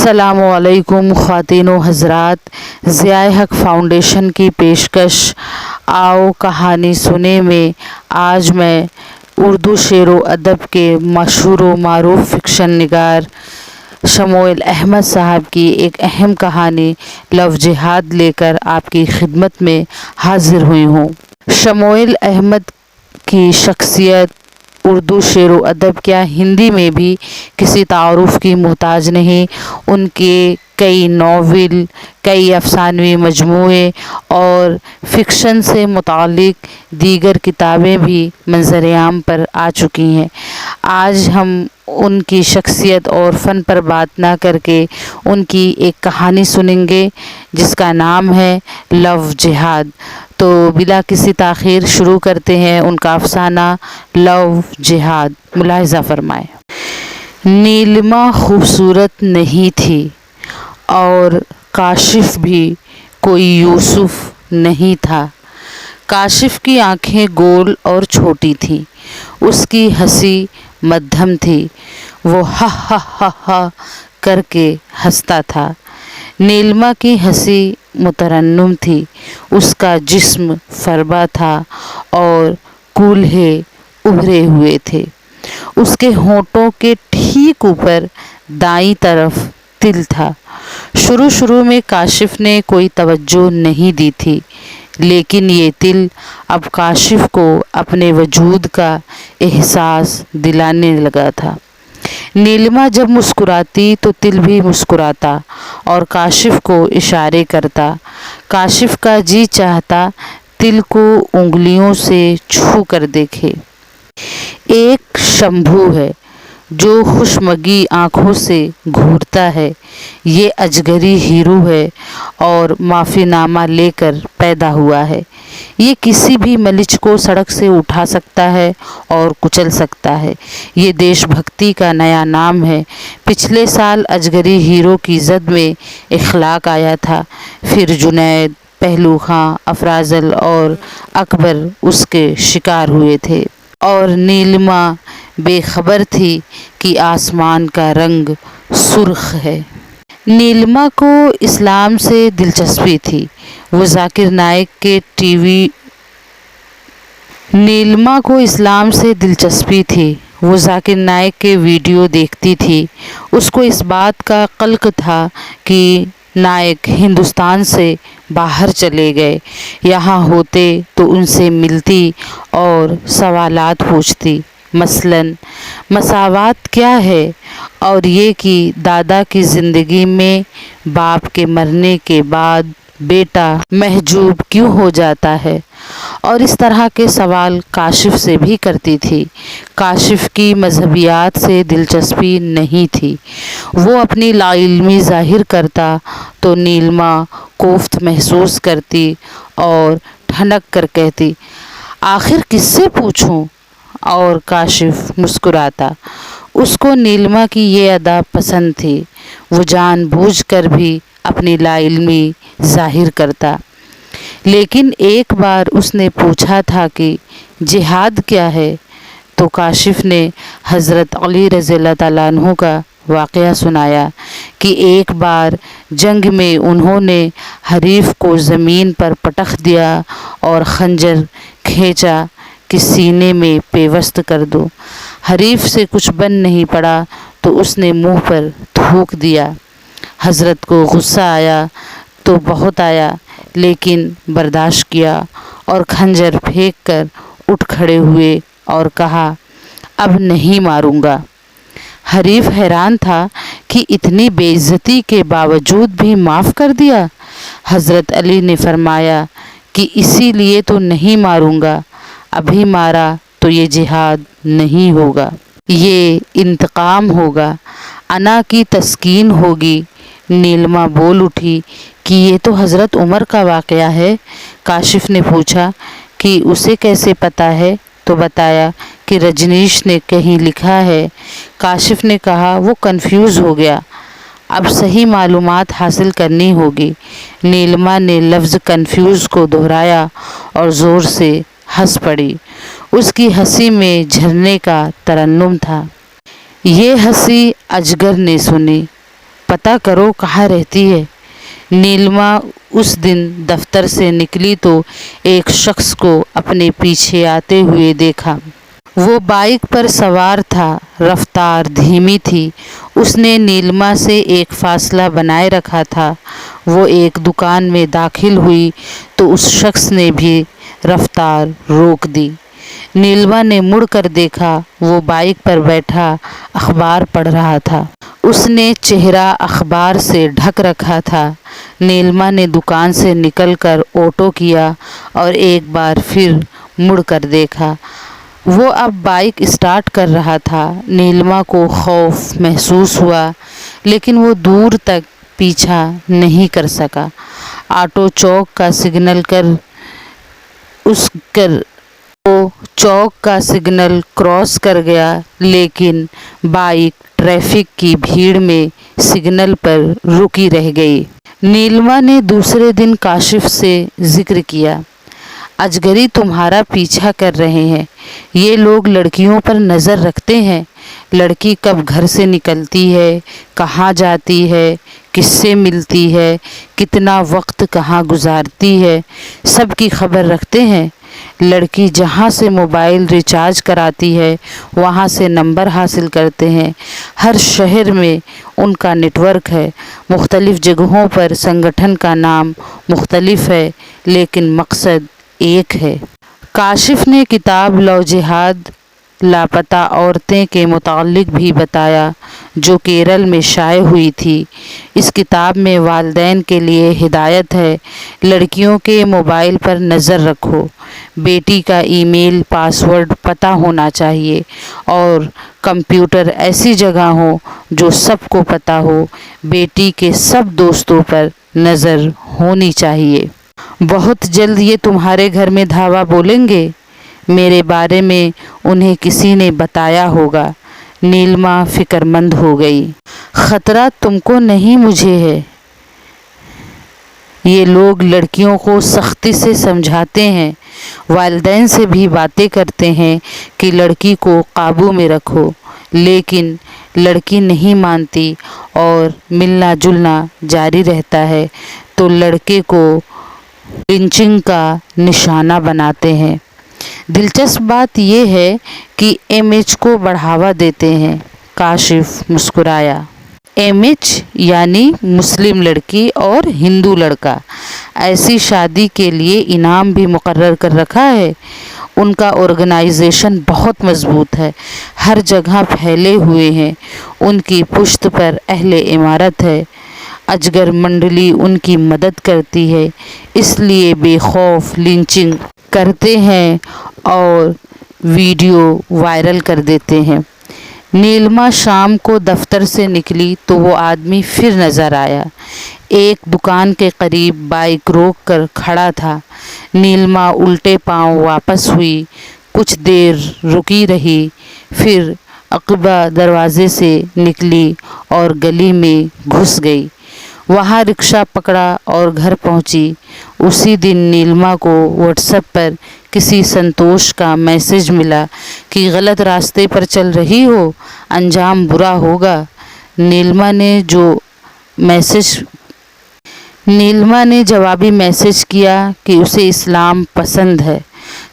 السلام علیکم خواتین و حضرات، ضیاء حق فاؤنڈیشن کی پیشکش آؤ کہانی سنے میں آج میں اردو شعر و ادب کے مشہور و معروف فکشن نگار شموئیل احمد صاحب کی ایک اہم کہانی لو جہاد لے کر آپ کی خدمت میں حاضر ہوئی ہوں۔ شموئیل احمد کی شخصیت اردو شعر و ادب کیا ہندی میں بھی کسی تعارف کی محتاج نہیں۔ ان کے کئی ناول، کئی افسانوی مجموعے اور فکشن سے متعلق دیگر کتابیں بھی منظر عام پر آ چکی ہیں۔ آج ہم ان کی شخصیت اور فن پر بات نہ کر کے ان کی ایک کہانی سنیں گے جس کا نام ہے لو جہاد۔ تو بلا کسی تاخیر شروع کرتے ہیں ان کا افسانہ لو جہاد۔ ملاحظہ فرمائیں۔ نیلما خوبصورت نہیں تھی اور کاشف بھی کوئی یوسف نہیں تھا۔ کاشف کی آنکھیں گول اور چھوٹی تھیں، اس کی ہنسی مدھم تھی، وہ ہا ہا ہا ہا کر کے ہنستا تھا۔ نیلما کی ہنسی مترنم تھی، اس کا جسم فربا تھا اور کولہے ابھرے ہوئے تھے۔ اس کے ہونٹوں کے ٹھیک اوپر دائیں طرف تل تھا۔ شروع میں کاشف نے کوئی توجہ نہیں دی تھی، لیکن یہ تل اب کاشف کو اپنے وجود کا احساس دلانے لگا تھا۔ نیلما جب مسکراتی تو تل بھی مسکراتا اور کاشف کو اشارے کرتا۔ کاشف کا جی چاہتا تل کو انگلیوں سے چھو کر دیکھے۔ ایک شمبھو ہے جو خوشمگی آنکھوں سے گھورتا ہے، یہ اجگری ہیرو ہے اور معافی نامہ لے کر پیدا ہوا ہے۔ یہ کسی بھی ملچ کو سڑک سے اٹھا سکتا ہے اور کچل سکتا ہے۔ یہ دیش بھکتی کا نیا نام ہے۔ پچھلے سال اجگری ہیرو کی زد میں اخلاق آیا تھا، پھر جنید، پہلو خاں، افراز اور اکبر اس کے شکار ہوئے تھے، اور نیلما بے خبر تھی کہ آسمان کا رنگ سرخ ہے۔ نیلما کو اسلام سے دلچسپی تھی، وہ ذاکر نائک کے ویڈیو دیکھتی تھی۔ اس کو اس بات کا قلق تھا کہ نائک ہندوستان سے باہر چلے گئے، یہاں ہوتے تو ان سے ملتی اور سوالات پوچھتی، مثلاً مساوات کیا ہے، اور یہ کہ دادا کی زندگی میں باپ کے مرنے کے بعد بیٹا محجوب کیوں ہو جاتا ہے، اور اس طرح کے سوال کاشف سے بھی کرتی تھی۔ کاشف کی مذہبیات سے دلچسپی نہیں تھی، وہ اپنی لا علمی ظاہر کرتا تو نیلما کوفت محسوس کرتی اور ٹھنک کر کہتی، آخر کس سے پوچھوں، اور کاشف مسکراتا۔ اس کو نیلما کی یہ ادا پسند تھی، وہ جان بوجھ کر بھی اپنی لا علمی ظاہر کرتا۔ لیکن ایک بار اس نے پوچھا تھا کہ جہاد کیا ہے، تو کاشف نے حضرت علی رضی اللہ تعالیٰ عنہ کا واقعہ سنایا کہ ایک بار جنگ میں انہوں نے حریف کو زمین پر پٹخ دیا اور خنجر کھینچا کہ سینے میں پیوست کر دو۔ حریف سے کچھ بن نہیں پڑا تو اس نے منہ پر تھوک دیا۔ حضرت کو غصہ آیا تو بہت آیا، لیکن برداشت کیا اور خنجر پھینک کر اٹھ کھڑے ہوئے اور کہا، اب نہیں ماروں گا۔ حریف حیران تھا کہ اتنی بے عزتی کے باوجود بھی معاف کر دیا۔ حضرت علی نے فرمایا کہ اسی لیے تو نہیں ماروں گا، ابھی مارا تو یہ جہاد نہیں ہوگا، یہ انتقام ہوگا، انا کی تسکین ہوگی۔ نیلما بول اٹھی کہ یہ تو حضرت عمر کا واقعہ ہے۔ کاشف نے پوچھا کہ اسے کیسے پتہ ہے، تو بتایا کہ رجنیش نے کہیں لکھا ہے۔ کاشف نے کہا وہ کنفیوز ہو گیا، اب صحیح معلومات حاصل کرنی ہوگی۔ نیلما نے لفظ کنفیوز کو دہرایا اور زور سے ہنس پڑی۔ اس کی ہنسی میں جھرنے کا ترنم تھا۔ یہ ہنسی اجگر نے سنی، पता करो कहाँ रहती है। नीलिमा उस दिन दफ्तर से निकली तो एक शख्स को अपने पीछे आते हुए देखा। वो बाइक पर सवार था, रफ्तार धीमी थी। उसने नीलिमा से एक फासला बनाए रखा था। वो एक दुकान में दाखिल हुई तो उस शख्स ने भी रफ्तार रोक दी। नीलिमा ने मुड़ कर देखा, वो बाइक पर बैठा अखबार पढ़ रहा था। उसने चेहरा अखबार से ढक रखा था। नीलिमा ने दुकान से निकलकर ऑटो किया और एक बार फिर मुड़ कर देखा। वो अब बाइक स्टार्ट कर रहा था। नीलिमा को खौफ महसूस हुआ, लेकिन वो दूर तक पीछा नहीं कर सका। ऑटो चौक का सिग्नल क्रॉस कर गया, लेकिन बाइक ट्रैफिक की भीड़ में सिग्नल पर रुकी रह गई। नीलिमा ने दूसरे दिन काशिफ से जिक्र किया, अजगरी तुम्हारा पीछा कर रहे हैं। ये लोग लड़कियों पर नज़र रखते हैं। लड़की कब घर से निकलती है, कहाँ जाती है, किससे मिलती है, कितना वक्त कहाँ गुजारती है, सब की खबर रखते हैं। लड़की जहाँ से मोबाइल रिचार्ज कराती है वहाँ से नंबर हासिल करते हैं। हर शहर में उनका नेटवर्क है। मुख्तलिफ़ जगहों पर संगठन का नाम मुख्तलिफ है, लेकिन मकसद एक है। काशिफ ने किताब लव जिहाद लापता औरतें के मुतालिक भी बताया, जो केरल में शाये हुई थी। इस किताब में वालिदैन के लिए हिदायत है, लड़कियों के मोबाइल पर नज़र रखो। बेटी का ईमेल पासवर्ड पता होना चाहिए और कंप्यूटर ऐसी जगह हो जो सबको पता हो। बेटी के सब दोस्तों पर नज़र होनी चाहिए। बहुत जल्द ये तुम्हारे घर में धावा बोलेंगे। मेरे बारे में उन्हें किसी ने बताया होगा। नीलिमा फिक्रमंद हो गई। ख़तरा तुमको नहीं, मुझे है। ये लोग लड़कियों को सख्ती से समझाते हैं, वालिदैन से भी बातें करते हैं कि लड़की को काबू में रखो, लेकिन लड़की नहीं मानती और मिलना जुलना जारी रहता है तो लड़के को लिंचिंग का निशाना बनाते हैं। दिलचस्प बात यह है कि एमएच को बढ़ावा देते हैं। काशिफ मुस्कुराया। एमएच यानी मुस्लिम लड़की और हिंदू लड़का। ऐसी शादी के लिए इनाम भी मुकर्रर कर रखा है। उनका ऑर्गेनाइजेशन बहुत मजबूत है, हर जगह फैले हुए हैं। उनकी पुश्त पर अहले इमारत है। अजगर मंडली उनकी मदद करती है, इसलिए बेखौफ लिंचिंग करते हैं और वीडियो वायरल कर देते हैं। नीलिमा शाम को दफ्तर से निकली तो वो आदमी फिर नज़र आया। एक दुकान के करीब बाइक रोक कर खड़ा था। नीलिमा उल्टे पांव वापस हुई, कुछ देर रुकी रही, फिर अक़बा दरवाज़े से निकली और गली में घुस गई। वहाँ रिक्शा पकड़ा और घर पहुँची। उसी दिन नीलिमा को व्हाट्सएप पर किसी संतोष का मैसेज मिला कि गलत रास्ते पर चल रही हो, अंजाम बुरा होगा। नीलिमा ने जवाबी मैसेज किया कि उसे इस्लाम पसंद है।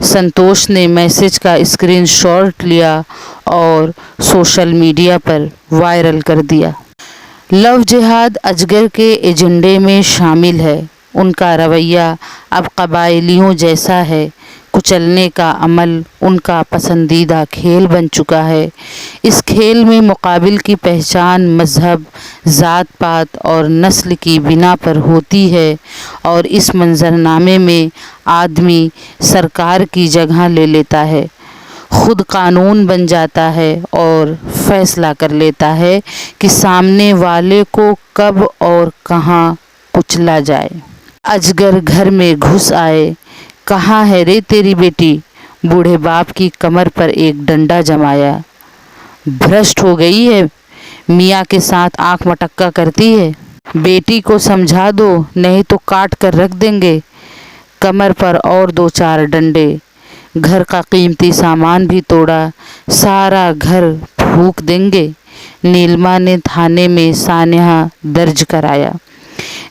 संतोष ने मैसेज का स्क्रीनशॉट लिया और सोशल मीडिया पर वायरल कर दिया। लव जिहाद अजगर के एजेंडे में शामिल है। उनका रवैया अब कबायलियों जैसा है। कुचलने का अमल उनका पसंदीदा खेल बन चुका है। इस खेल में मुकाबिल की पहचान मज़हब, ज़ात पात और नस्ल की बिना पर होती है और इस मंजरनामे में आदमी सरकार की जगह ले लेता है, खुद कानून बन जाता है और फैसला कर लेता है कि सामने वाले को कब और कहाँ कुचला जाए। अजगर घर में घुस आए। कहाँ है रे तेरी बेटी? बूढ़े बाप की कमर पर एक डंडा जमाया। भ्रष्ट हो गई है, मियाँ के साथ आंख मटक्का करती है। बेटी को समझा दो, नहीं तो काट कर रख देंगे। कमर पर और 2-4 डंडे। घर का कीमती सामान भी तोड़ा, सारा घर फूंक देंगे। नीलमा ने थाने में सान्या दर्ज कराया।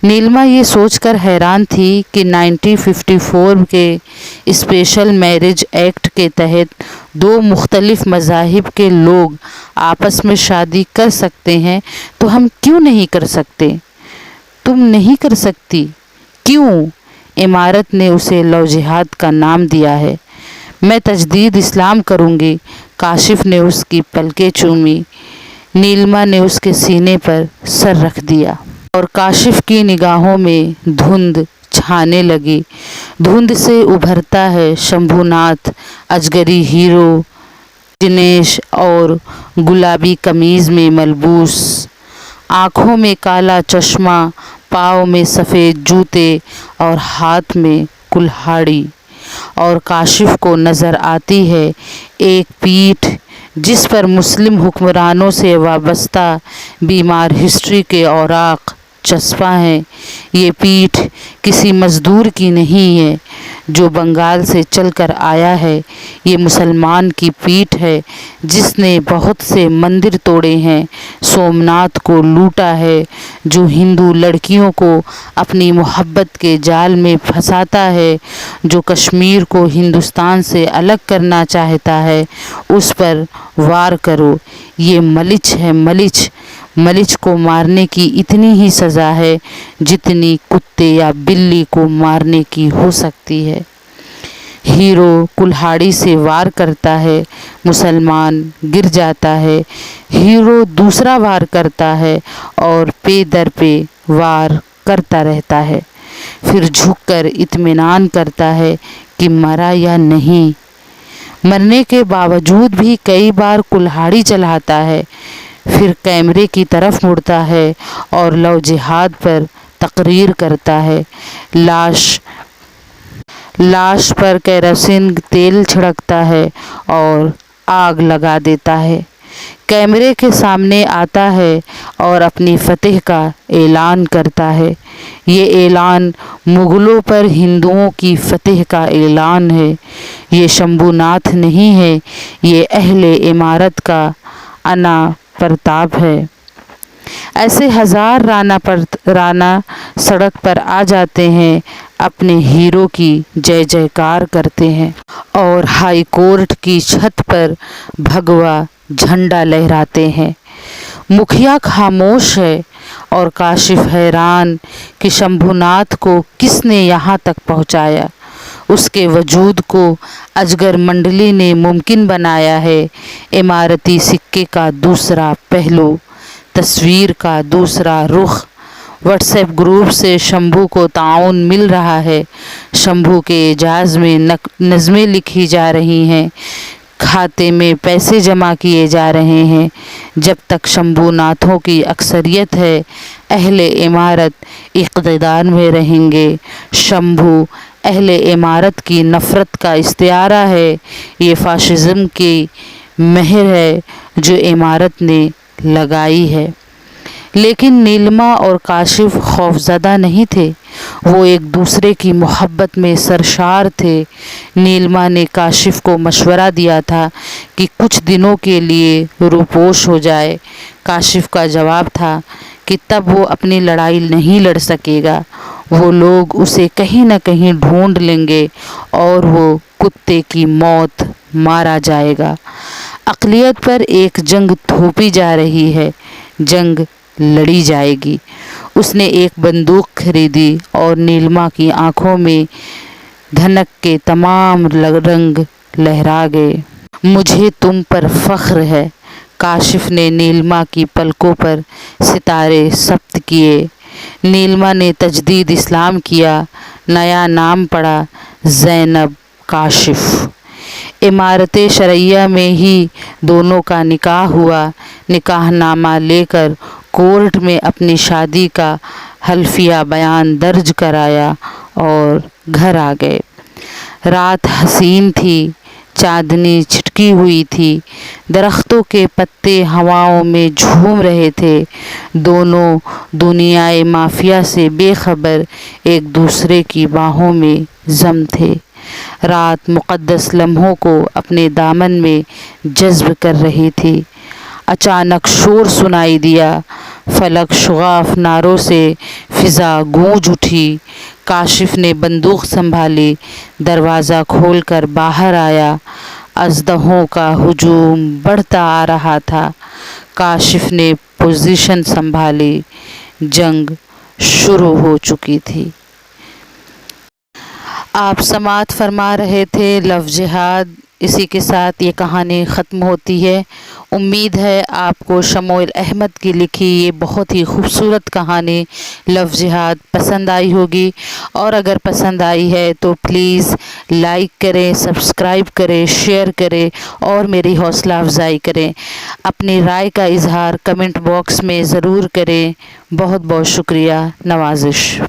नीलमा ये सोचकर हैरान थी कि 1954 के स्पेशल मैरिज एक्ट के तहत दो मुख्तलिफ मज़ाहिब के लोग आपस में शादी कर सकते हैं, तो हम क्यों नहीं कर सकते? तुम नहीं कर सकती? क्यों? इमारत ने उसे लव जिहाद का नाम दिया है। मैं तजदीद इस्लाम करूँगी। काशिफ ने उसकी पलकें चूमी। नीलमा ने उसके सीने पर सर रख दिया और काशिफ की निगाहों में धुंध छाने लगी। धुंध से उभरता है शंभुनाथ, अजगरी हीरो जिनेश और गुलाबी कमीज़ में मलबूस, आँखों में काला चश्मा, पाँव में सफ़ेद जूते और हाथ में कुल्हाड़ी। और काशिफ को नज़र आती है एक पीठ जिस पर मुस्लिम हुक्मरानों से वाबस्ता बीमार हिस्ट्री के औराक चस्पा हैं। ये पीठ किसी मज़दूर की नहीं है जो बंगाल से चलकर आया है। ये मुसलमान की पीठ है जिसने बहुत से मंदिर तोड़े हैं, सोमनाथ को लूटा है, जो हिंदू लड़कियों को अपनी मोहब्बत के जाल में फंसाता है, जो कश्मीर को हिंदुस्तान से अलग करना चाहता है, उस पर वार करो। ये मलिच है, मलिच। मलिच को मारने की इतनी ही सज़ा है जितनी कुत्ते या बिल्ली को मारने की हो सकती है। हीरो कुल्हाड़ी से वार करता है, मुसलमान गिर जाता है। हीरो दूसरा वार करता है और पे दर पे वार करता रहता है, फिर झुककर इत्मीनान करता है कि मरा या नहीं। मरने के बावजूद भी कई बार कुल्हाड़ी चलाता है, फिर कैमरे की तरफ मुड़ता है और लव जिहाद पर तकरीर करता है। लाश पर केरोसिन तेल छिड़कता है और आग लगा देता है। कैमरे के सामने आता है और अपनी फतेह का ऐलान करता है। ये ऐलान मुग़लों पर हिंदुओं की फतेह का ऐलान है। ये शंभुनाथ नहीं है, ये अहले इमारत का अना प्रताप है। ऐसे हजार राना सड़क पर आ जाते हैं, अपने हीरो की जय जयकार करते हैं और हाई कोर्ट की छत पर भगवा झंडा लहराते हैं। मुखिया खामोश है और काशिफ हैरान कि शंभुनाथ को किसने यहाँ तक पहुँचाया। उसके वजूद को अजगर मंडली ने मुमकिन बनाया है। इमारती सिक्के का दूसरा पहलू, तस्वीर का दूसरा रुख। व्हाट्सएप ग्रुप से शंभू को ताउन मिल रहा है। शंभू के एजाज़ में नज़में लिखी जा रही हैं, खाते में पैसे जमा किए जा रहे हैं। जब तक शंभुनाथों की अक्सरियत है, अहले इमारत इक़्तिदार में रहेंगे। शंभू अहले इमारत की नफ़रत का इस्तिआरा है। ये फ़ाशिज़्म की मेहर है जो इमारत ने लगाई है। लेकिन नीलमा और काशिफ खौफज़दा नहीं थे, वो एक दूसरे की मोहब्बत में सरशार थे। नीलमा ने काशिफ को मशवरा दिया था कि कुछ दिनों के लिए रूपोश हो जाए। काशिफ का जवाब था कि तब वो अपनी लड़ाई नहीं लड़ सकेगा, वो लोग उसे कहीं न कहीं ढूंढ लेंगे और वो कुत्ते की मौत मारा जाएगा। अक़लियत पर एक जंग थोपी जा रही है, जंग लड़ी जाएगी। उसने एक बंदूक खरीदी और नीलमा की आंखों में धनक के तमाम रंग लहरा गए। मुझे तुम पर फ़ख्र है। काशिफ ने नीलमा की पलकों पर सितारे सब्त किए। नीलमा ने तजदीद इस्लाम किया, नया नाम पड़ा, ज़ैनब काशिफ। इमारत शरैया में ही दोनों का निकाह हुआ। निकाहनामा लेकर कोर्ट में अपनी शादी का हल्फिया बयान दर्ज कराया और घर आ गए। रात हसीन थी, चांदनी छिटकी हुई थी, दरख्तों के पत्ते हवाओं में झूम रहे थे। दोनों दुनियाए माफिया से बेखबर एक दूसरे की बाहों में जम थे। रात मुक़द्दस लम्हों को अपने दामन में जज़्ब कर रही थी। अचानक शोर सुनाई दिया। फलक शगाफ नारों से फिजा गूंज उठी। काशिफ ने बंदूक संभाली, दरवाज़ा खोलकर बाहर आया। अजदहों का हुजूम बढ़ता आ रहा था। काशिफ ने पोजीशन संभाली। जंग शुरू हो चुकी थी। आप समाअत फरमा रहे थे लव जिहाद। इसी के साथ ये कहानी ख़त्म होती है। उम्मीद है आपको शमोइल अहमद की लिखी ये बहुत ही खूबसूरत कहानी लव जिहाद पसंद आई होगी, और अगर पसंद आई है तो प्लीज़ लाइक करें, सब्सक्राइब करें, शेयर करें और मेरी हौसला अफजाई करें। अपनी राय का इजहार कमेंट बॉक्स में ज़रूर करें। बहुत बहुत शुक्रिया। नवाजिश।